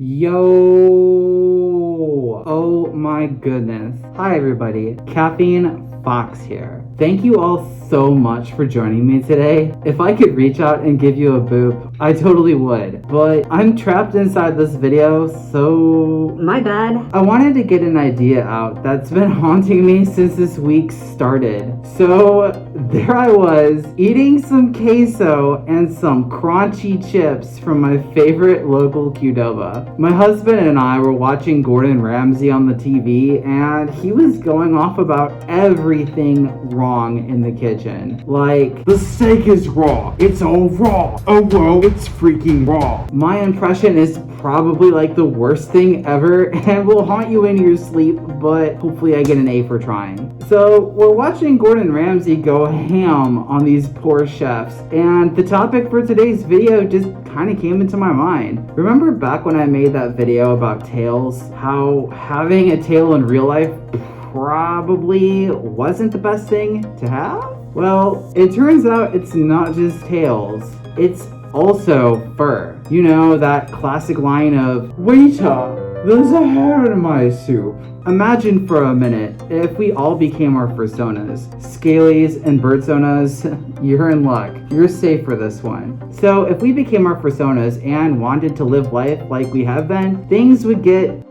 Yo! Oh my goodness. Hi everybody, Caffeine Fox here. Thank you all so much for joining me today. If I could reach out and give you a boop, I totally would. But I'm trapped inside this video, so... My bad. I wanted to get an idea out that's been haunting me since this week started. So there I was, eating some queso and some crunchy chips from my favorite local Qdoba. My husband and I were watching Gordon Ramsay on the TV, and he was going off about everything wrong in the kitchen. Like, the steak is raw. It's all raw. Oh well, it's freaking raw. My impression is probably like the worst thing ever and will haunt you in your sleep, but hopefully I get an A for trying. So we're watching Gordon Ramsay go ham on these poor chefs, and the topic for today's video just kind of came into my mind. Remember back when I made that video about tails, how having a tail in real life probably wasn't the best thing to have? Well, it turns out it's not just tails, it's also fur. You know, that classic line of, "Waiter, there's a hair in my soup." Imagine for a minute if we all became our fursonas. Scalies and birdsonas, you're in luck. You're safe for this one. So if we became our fursonas and wanted to live life like we have been, things would get,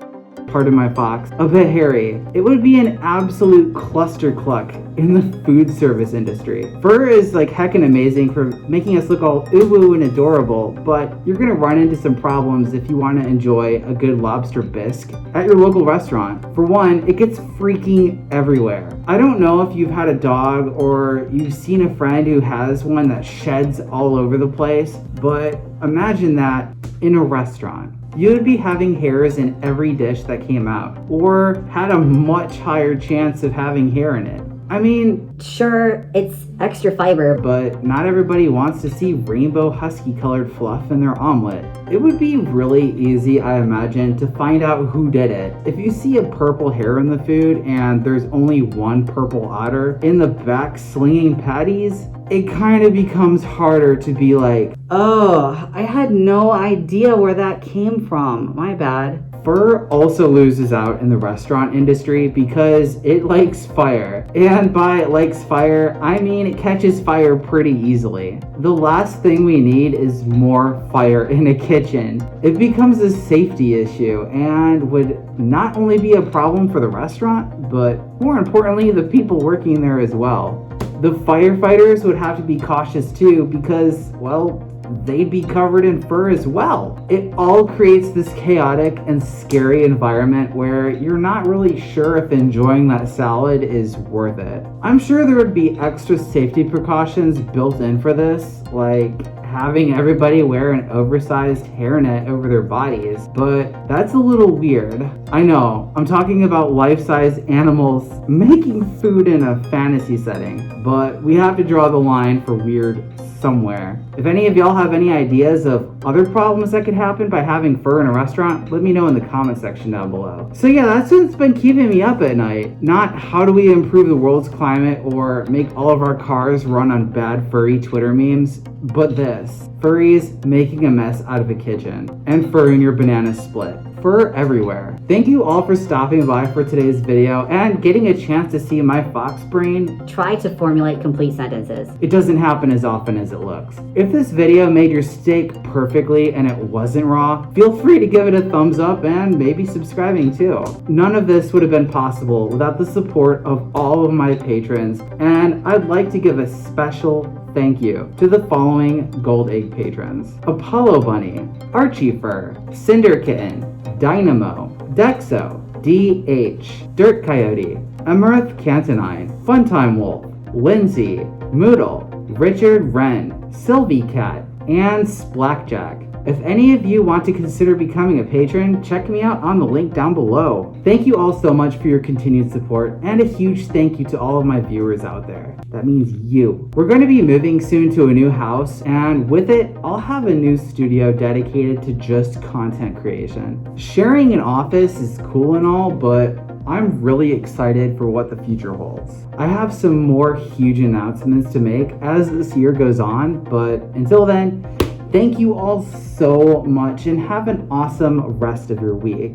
pardon my fox, a bit hairy. It would be an absolute cluster cluck in the food service industry. Fur is like heckin' amazing for making us look all ooh-woo and adorable, but you're gonna run into some problems if you wanna enjoy a good lobster bisque at your local restaurant. For one, it gets freaking everywhere. I don't know if you've had a dog or you've seen a friend who has one that sheds all over the place, but imagine that in a restaurant. You would be having hairs in every dish that came out, or had a much higher chance of having hair in it. I mean, Sure, it's extra fiber. but not everybody wants to see rainbow husky colored fluff in their omelet. It would be really easy, I imagine, to find out who did it. If you see a purple hair in the food and there's only one purple otter in the back slinging patties, it kind of becomes harder to be like, "Oh, I had no idea where that came from. My bad." Fur also loses out in the restaurant industry because it likes fire. And by it likes fire, I mean it catches fire pretty easily. The last thing we need is more fire in a kitchen. It becomes a safety issue and would not only be a problem for the restaurant, but more importantly, the people working there as well. The firefighters would have to be cautious too because, well, they'd be covered in fur as well. It all creates this chaotic and scary environment where you're not really sure if enjoying that salad is worth it. I'm sure there would be extra safety precautions built in for this, like having everybody wear an oversized hairnet over their bodies, but that's a little weird. I know, I'm talking about life-size animals making food in a fantasy setting, but we have to draw the line for weird somewhere. If any of y'all have any ideas of other problems that could happen by having fur in a restaurant, let me know in the comment section down below. So yeah, that's what's been keeping me up at night. Not how do we improve the world's climate or make all of our cars run on bad furry Twitter memes, but this. Furries making a mess out of a kitchen, and fur in your banana split. Fur everywhere. Thank you all for stopping by for today's video and getting a chance to see my fox brain. Try to formulate complete sentences. It doesn't happen as often as it looks. If this video made your steak perfectly and it wasn't raw, feel free to give it a thumbs up and maybe subscribing too. None of this would have been possible without the support of all of my patrons, and I'd like to give a special thank you to the following Gold Egg patrons: Apollo Bunny, Archie Fur, Cinder Kitten, Dynamo, Dexo, DH, Dirt Coyote, Amaranth Cantonine, Funtime Wolf, Lindsay, Moodle, Richard Wren, Sylvie Cat, and Splackjack. If any of you want to consider becoming a patron, check me out on the link down below. Thank you all so much for your continued support, and a huge thank you to all of my viewers out there. That means you. We're going to be moving soon to a new house, and with it, I'll have a new studio dedicated to just content creation. Sharing an office is cool and all, but I'm really excited for what the future holds. I have some more huge announcements to make as this year goes on, but until then, Thank you all so much and have an awesome rest of your week.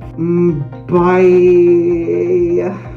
Bye.